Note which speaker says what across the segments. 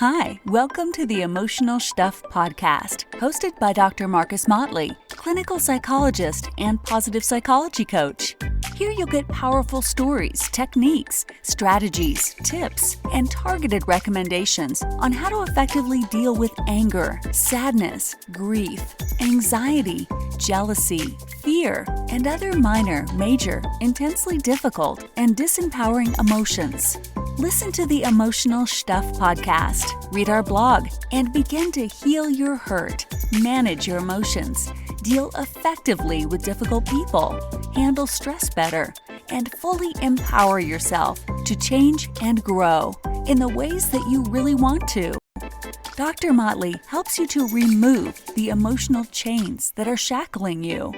Speaker 1: Hi, welcome to the Emotional Stuff podcast, hosted by Dr. Marcus Motley, clinical psychologist and positive psychology coach. Here you'll get powerful stories, techniques, strategies, tips, and targeted recommendations on how to effectively deal with anger, sadness, grief, anxiety, jealousy, fear, and other minor, major, intensely difficult, and disempowering emotions. Listen to the Emotional Stuff podcast, read our blog, and begin to heal your hurt, manage your emotions, deal effectively with difficult people, handle stress better, and fully empower yourself to change and grow in the ways that you really want to. Dr. Motley helps you to remove the emotional chains that are shackling you.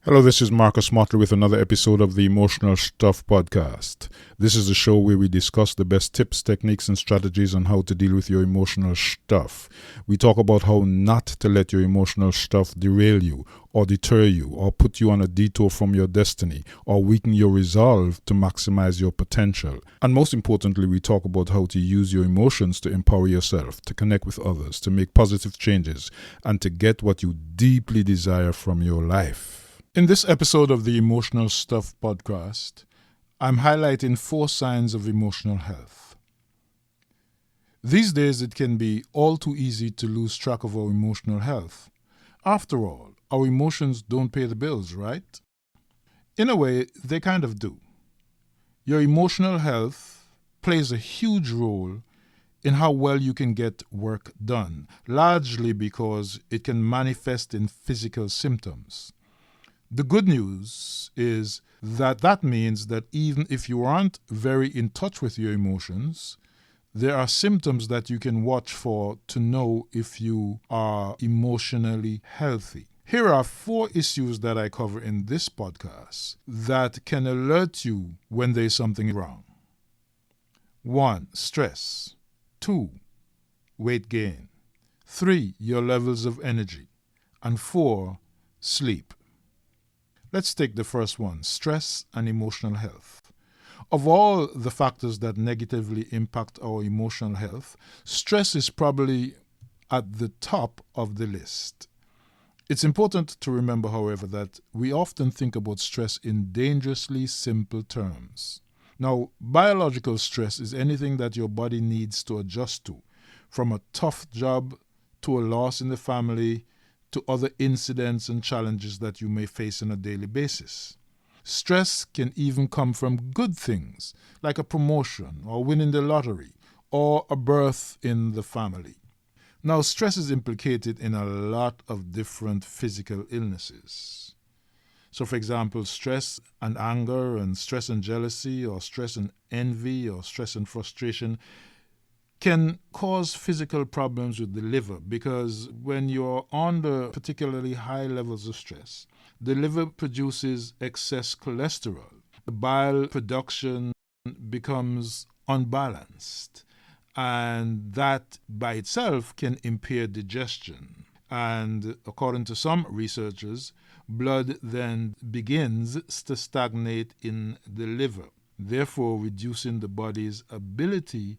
Speaker 2: Hello, this is Marcus Motley with another episode of the Emotional Stuff podcast. This is a show where we discuss the best tips, techniques, and strategies on how to deal with your emotional stuff. We talk about how not to let your emotional stuff derail you, or deter you, or put you on a detour from your destiny, or weaken your resolve to maximize your potential. And most importantly, we talk about how to use your emotions to empower yourself, to connect with others, to make positive changes, and to get what you deeply desire from your life. In this episode of the Emotional Stuff podcast, I'm highlighting 4 signs of emotional health. These days, it can be all too easy to lose track of our emotional health. After all, our emotions don't pay the bills, right? In a way, they kind of do. Your emotional health plays a huge role in how well you can get work done, largely because it can manifest in physical symptoms. The good news is that means that even if you aren't very in touch with your emotions, there are symptoms that you can watch for to know if you are emotionally healthy. Here are 4 issues that I cover in this podcast that can alert you when there's something wrong. 1. Stress. 2. Weight gain. 3. Your levels of energy. And 4. Sleep. Let's take the first one, stress and emotional health. Of all the factors that negatively impact our emotional health, stress is probably at the top of the list. It's important to remember, however, that we often think about stress in dangerously simple terms. Now, biological stress is anything that your body needs to adjust to, from a tough job to a loss in the family, to other incidents and challenges that you may face on a daily basis. Stress can even come from good things, like a promotion or winning the lottery or a birth in the family. Now, stress is implicated in a lot of different physical illnesses. So, for example, stress and anger and stress and jealousy or stress and envy or stress and frustration can cause physical problems with the liver, because when you're under particularly high levels of stress, the liver produces excess cholesterol. The bile production becomes unbalanced, and that by itself can impair digestion. And according to some researchers, blood then begins to stagnate in the liver, therefore reducing the body's ability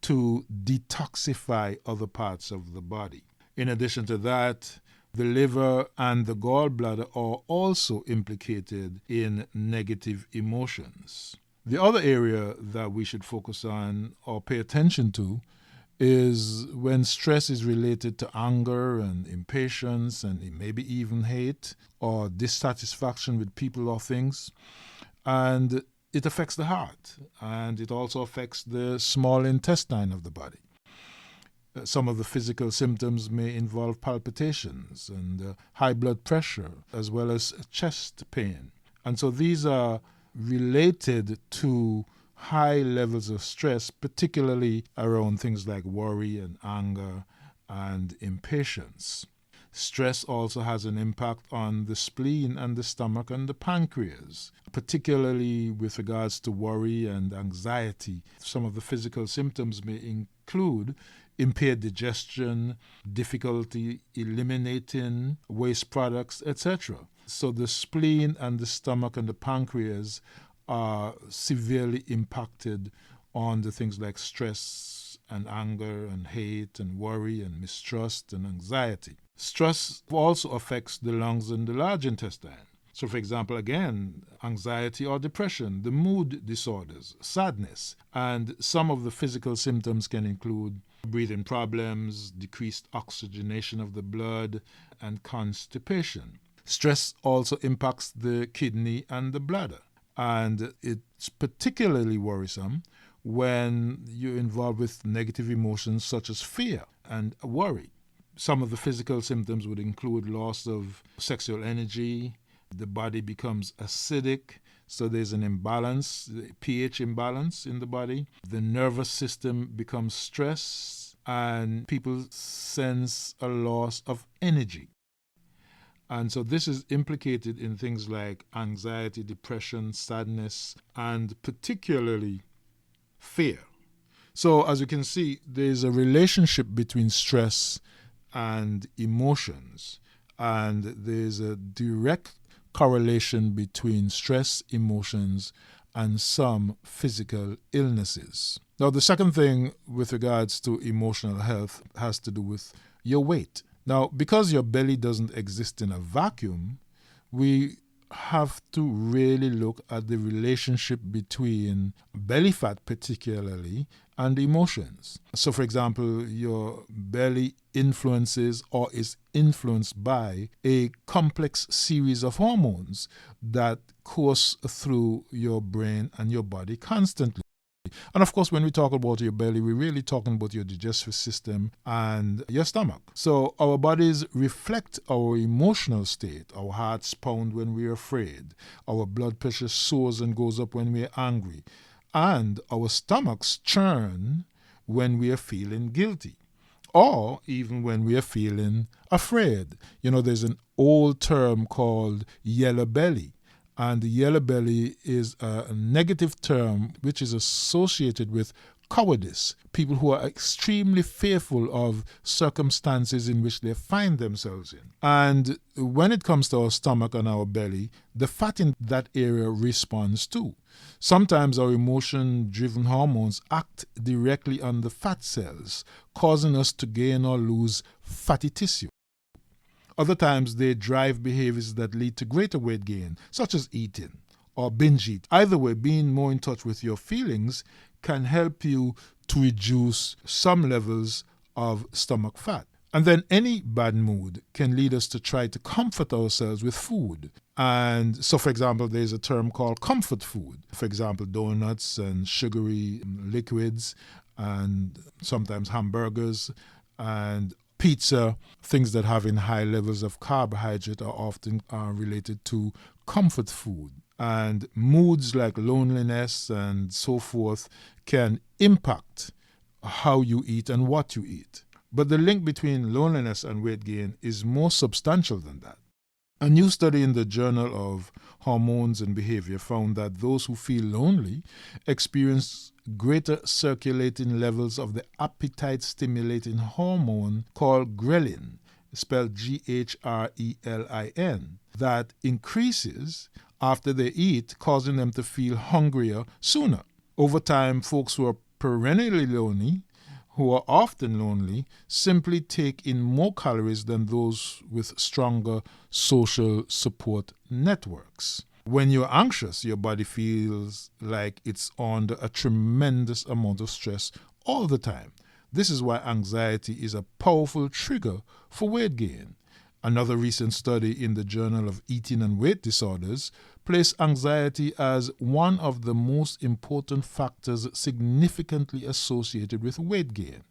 Speaker 2: to detoxify other parts of the body. In addition to that, the liver and the gallbladder are also implicated in negative emotions. The other area that we should focus on or pay attention to is when stress is related to anger and impatience and maybe even hate or dissatisfaction with people or things. And it affects the heart, and it also affects the small intestine of the body. Some of the physical symptoms may involve palpitations and high blood pressure, as well as chest pain. And so these are related to high levels of stress, particularly around things like worry and anger and impatience. Stress also has an impact on the spleen and the stomach and the pancreas, particularly with regards to worry and anxiety. Some of the physical symptoms may include impaired digestion, difficulty eliminating waste products, etc. So the spleen and the stomach and the pancreas are severely impacted on the things like stress and anger and hate and worry and mistrust and anxiety. Stress also affects the lungs and the large intestine. So, for example, again, anxiety or depression, the mood disorders, sadness, and some of the physical symptoms can include breathing problems, decreased oxygenation of the blood, and constipation. Stress also impacts the kidney and the bladder, and it's particularly worrisome when you're involved with negative emotions such as fear and worry. Some of the physical symptoms would include loss of sexual energy. The body becomes acidic, so there's an imbalance, the pH imbalance in the body. The nervous system becomes stressed, and people sense a loss of energy. And so this is implicated in things like anxiety, depression, sadness, and particularly fear. So as you can see, there's a relationship between stress and emotions, and there's a direct correlation between stress, emotions, and some physical illnesses. Now, the second thing with regards to emotional health has to do with your weight. Now, because your belly doesn't exist in a vacuum, we have to really look at the relationship between belly fat particularly and emotions. So, for example, your belly influences or is influenced by a complex series of hormones that course through your brain and your body constantly. And of course, when we talk about your belly, we're really talking about your digestive system and your stomach. So our bodies reflect our emotional state. Our hearts pound when we're afraid. Our blood pressure soars and goes up when we're angry. And our stomachs churn when we are feeling guilty, or even when we are feeling afraid. There's an old term called yellow belly. And the yellow belly is a negative term which is associated with cowardice, people who are extremely fearful of circumstances in which they find themselves in. And when it comes to our stomach and our belly, the fat in that area responds too. Sometimes our emotion-driven hormones act directly on the fat cells, causing us to gain or lose fatty tissue. Other times, they drive behaviors that lead to greater weight gain, such as eating or binge eat. Either way, being more in touch with your feelings can help you to reduce some levels of stomach fat. And then any bad mood can lead us to try to comfort ourselves with food. And so, for example, there's a term called comfort food. For example, donuts and sugary liquids and sometimes hamburgers and pizza, things that have in high levels of carbohydrate are often related to comfort food. And moods like loneliness and so forth can impact how you eat and what you eat. But the link between loneliness and weight gain is more substantial than that. A new study in the Journal of Hormones and Behavior found that those who feel lonely experience greater circulating levels of the appetite-stimulating hormone called ghrelin, spelled Ghrelin, that increases after they eat, causing them to feel hungrier sooner. Over time, folks who are perennially lonely, who are often lonely, simply take in more calories than those with stronger social support networks. When you're anxious, your body feels like it's under a tremendous amount of stress all the time. This is why anxiety is a powerful trigger for weight gain. Another recent study in the Journal of Eating and Weight Disorders placed anxiety as one of the most important factors significantly associated with weight gain.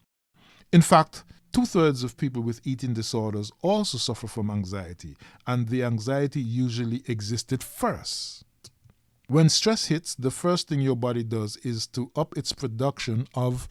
Speaker 2: In fact, 2/3 of people with eating disorders also suffer from anxiety, and the anxiety usually existed first. When stress hits, the first thing your body does is to up its production of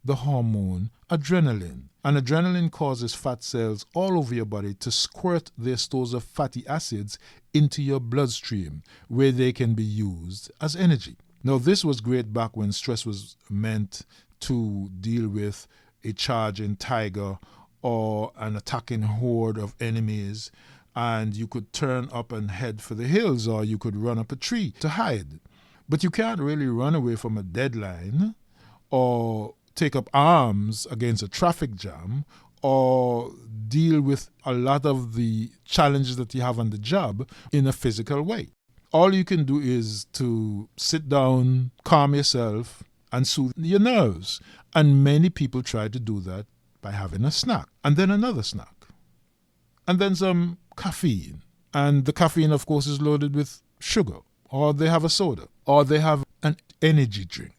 Speaker 2: the hormone adrenaline. And adrenaline causes fat cells all over your body to squirt their stores of fatty acids into your bloodstream, where they can be used as energy. Now, this was great back when stress was meant to deal with a charging tiger or an attacking horde of enemies, and you could turn up and head for the hills, or you could run up a tree to hide. But you can't really run away from a deadline or take up arms against a traffic jam or deal with a lot of the challenges that you have on the job in a physical way. All you can do is to sit down, calm yourself, and soothe your nerves. And many people try to do that by having a snack, and then another snack, and then some caffeine. And the caffeine, of course, is loaded with sugar, or they have a soda, or they have an energy drink,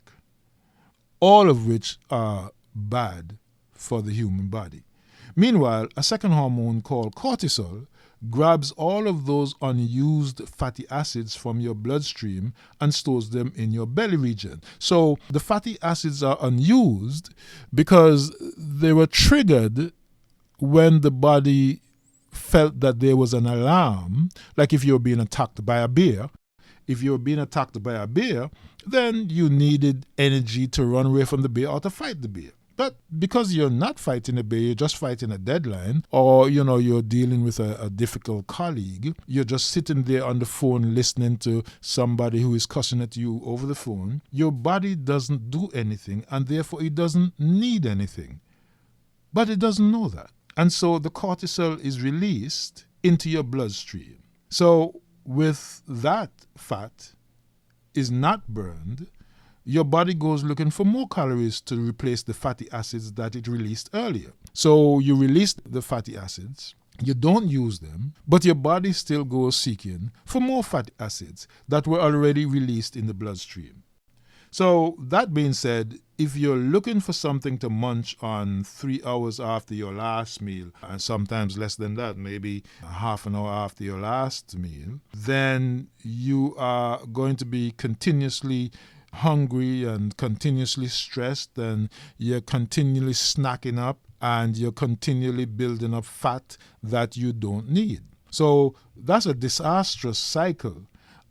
Speaker 2: all of which are bad for the human body. Meanwhile, a second hormone called cortisol grabs all of those unused fatty acids from your bloodstream and stores them in your belly region. So the fatty acids are unused because they were triggered when the body felt that there was an alarm, like if you were being attacked by a bear. If you were being attacked by a bear, then you needed energy to run away from the bear or to fight the bear. But because you're not fighting a bear, you're just fighting a deadline, or you're dealing with a difficult colleague, you're just sitting there on the phone listening to somebody who is cussing at you over the phone, your body doesn't do anything, and therefore it doesn't need anything. But it doesn't know that. And so the cortisol is released into your bloodstream. So with that fat is not burned, your body goes looking for more calories to replace the fatty acids that it released earlier. So you release the fatty acids, you don't use them, but your body still goes seeking for more fatty acids that were already released in the bloodstream. So that being said, if you're looking for something to munch on 3 hours after your last meal, and sometimes less than that, maybe half an hour after your last meal, then you are going to be continuously hungry and continuously stressed, and you're continually snacking up and you're continually building up fat that you don't need. So that's a disastrous cycle,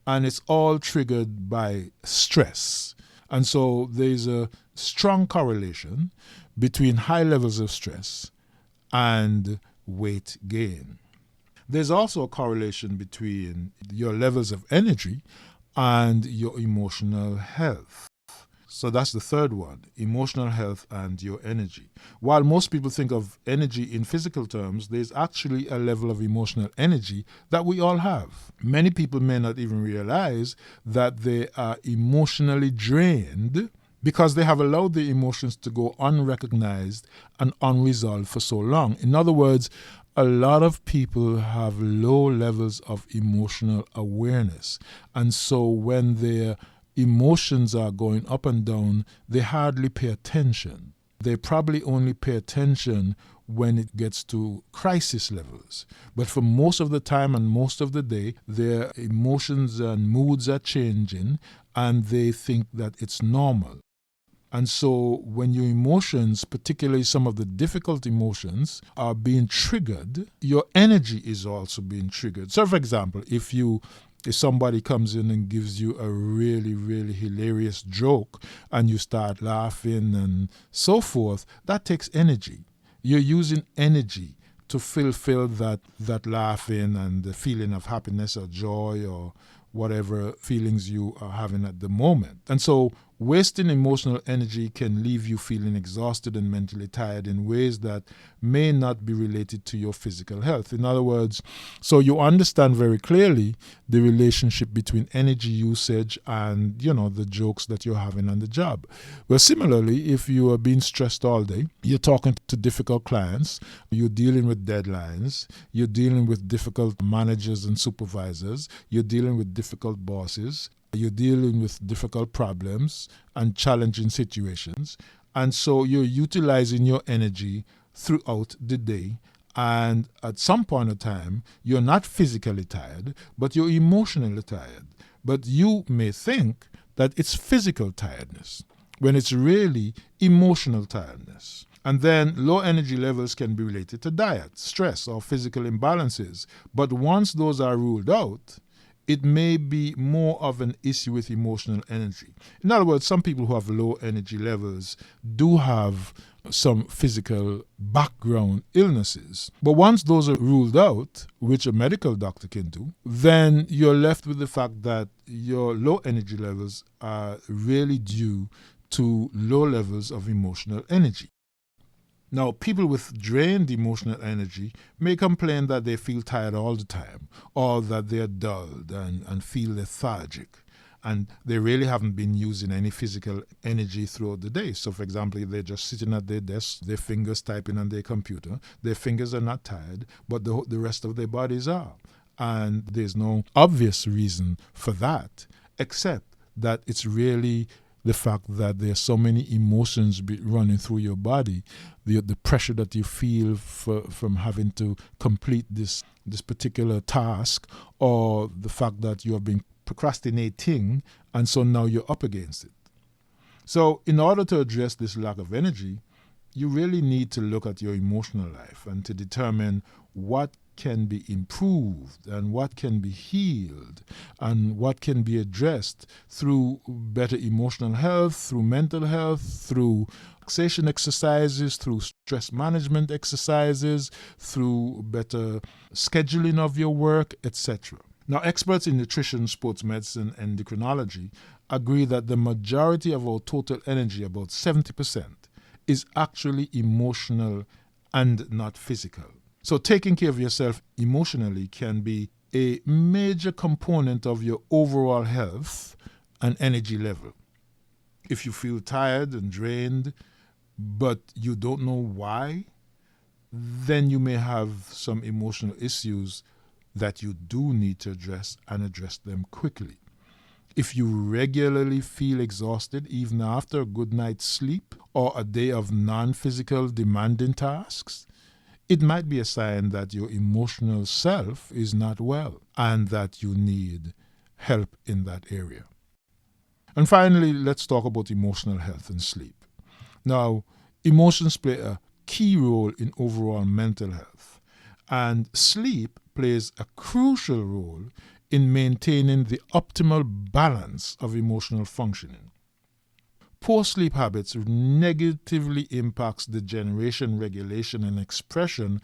Speaker 2: and it's all triggered by stress. And so there's a strong correlation between high levels of stress and weight gain. There's also a correlation between your levels of energy and your emotional health. So that's the third one, emotional health and your energy. While most people think of energy in physical terms, there's actually a level of emotional energy that we all have. Many people may not even realize that they are emotionally drained because they have allowed the emotions to go unrecognized and unresolved for so long. In other words, a lot of people have low levels of emotional awareness. And so when their emotions are going up and down, they hardly pay attention. They probably only pay attention when it gets to crisis levels. But for most of the time and most of the day, their emotions and moods are changing, and they think that it's normal. And so when your emotions, particularly some of the difficult emotions, are being triggered, your energy is also being triggered. So for example, if somebody comes in and gives you a really, really hilarious joke and you start laughing and so forth, that takes energy. You're using energy to fulfill that laughing and the feeling of happiness or joy or whatever feelings you are having at the moment. And so wasting emotional energy can leave you feeling exhausted and mentally tired in ways that may not be related to your physical health. In other words, so you understand very clearly the relationship between energy usage and, the jokes that you're having on the job. Well, similarly, if you are being stressed all day, you're talking to difficult clients, you're dealing with deadlines, you're dealing with difficult managers and supervisors, you're dealing with difficult bosses, you're dealing with difficult problems and challenging situations. And so you're utilizing your energy throughout the day. And at some point in time, you're not physically tired, but you're emotionally tired. But you may think that it's physical tiredness, when it's really emotional tiredness. And then low energy levels can be related to diet, stress, or physical imbalances. But once those are ruled out, it may be more of an issue with emotional energy. In other words, some people who have low energy levels do have some physical background illnesses. But once those are ruled out, which a medical doctor can do, then you're left with the fact that your low energy levels are really due to low levels of emotional energy. Now, people with drained emotional energy may complain that they feel tired all the time, or that they're dulled and feel lethargic, and they really haven't been using any physical energy throughout the day. So, for example, if they're just sitting at their desk, their fingers typing on their computer, their fingers are not tired, but the rest of their bodies are. And there's no obvious reason for that, except that it's really the fact that there's so many emotions running through your body, the pressure that you feel from having to complete this particular task, or the fact that you have been procrastinating, and so now you're up against it. So in order to address this lack of energy, you really need to look at your emotional life and to determine what can be improved and what can be healed and what can be addressed through better emotional health, through mental health, through relaxation exercises, through stress management exercises, through better scheduling of your work, etc. Now, experts in nutrition, sports medicine, and endocrinology agree that the majority of our total energy, about 70%, is actually emotional and not physical. So taking care of yourself emotionally can be a major component of your overall health and energy level. If you feel tired and drained, but you don't know why, then you may have some emotional issues that you do need to address, and address them quickly. If you regularly feel exhausted even after a good night's sleep or a day of non-physical demanding tasks, it might be a sign that your emotional self is not well and that you need help in that area. And finally, let's talk about emotional health and sleep. Now, emotions play a key role in overall mental health, and sleep plays a crucial role in maintaining the optimal balance of emotional functioning. Poor sleep habits negatively impacts the generation, regulation, and expression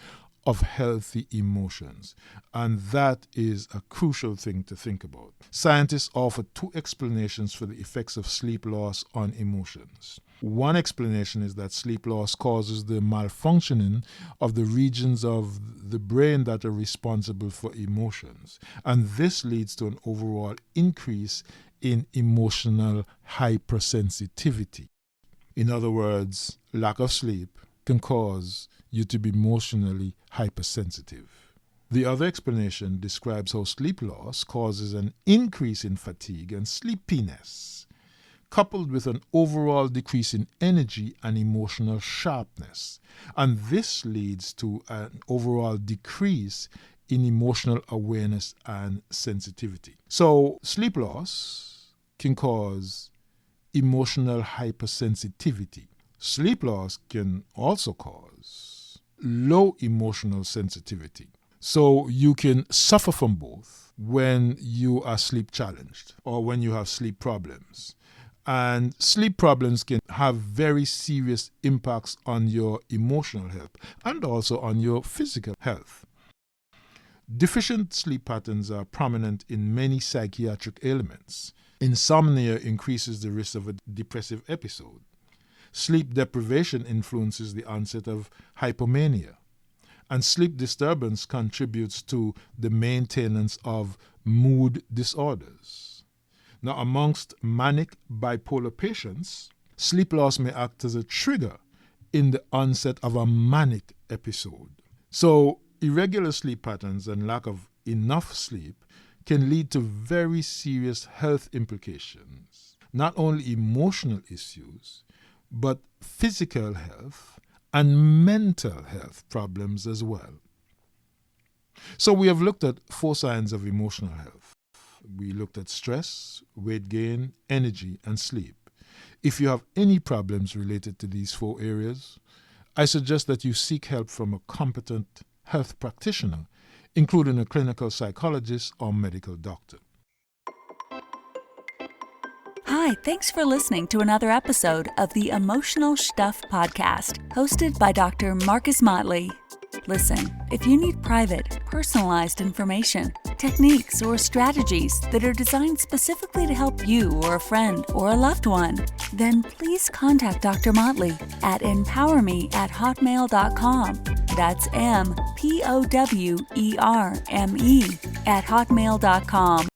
Speaker 2: of healthy emotions. And that is a crucial thing to think about. Scientists offer two explanations for the effects of sleep loss on emotions. One explanation is that sleep loss causes the malfunctioning of the regions of the brain that are responsible for emotions. And this leads to an overall increase in emotional hypersensitivity. In other words, lack of sleep can cause you to be emotionally hypersensitive. The other explanation describes how sleep loss causes an increase in fatigue and sleepiness, coupled with an overall decrease in energy and emotional sharpness. And this leads to an overall decrease in emotional awareness and sensitivity. So sleep loss can cause emotional hypersensitivity. Sleep loss can also cause low emotional sensitivity. So you can suffer from both when you are sleep challenged or when you have sleep problems. And sleep problems can have very serious impacts on your emotional health and also on your physical health. Deficient sleep patterns are prominent in many psychiatric ailments. Insomnia increases the risk of a depressive episode. Sleep deprivation influences the onset of hypomania. And sleep disturbance contributes to the maintenance of mood disorders. Now, amongst manic bipolar patients, sleep loss may act as a trigger in the onset of a manic episode. So, irregular sleep patterns and lack of enough sleep can lead to very serious health implications, not only emotional issues, but physical health and mental health problems as well. So we have looked at 4 signs of emotional health. We looked at stress, weight gain, energy, and sleep. If you have any problems related to these 4 areas, I suggest that you seek help from a competent health practitioner, including a clinical psychologist or medical doctor.
Speaker 1: Hi, thanks for listening to another episode of the Emotional Stuff Podcast, hosted by Dr. Marcus Motley. Listen, if you need private, personalized information, techniques, or strategies that are designed specifically to help you or a friend or a loved one, then please contact Dr. Motley at empowerme@hotmail.com. That's MPOWERME at hotmail.com.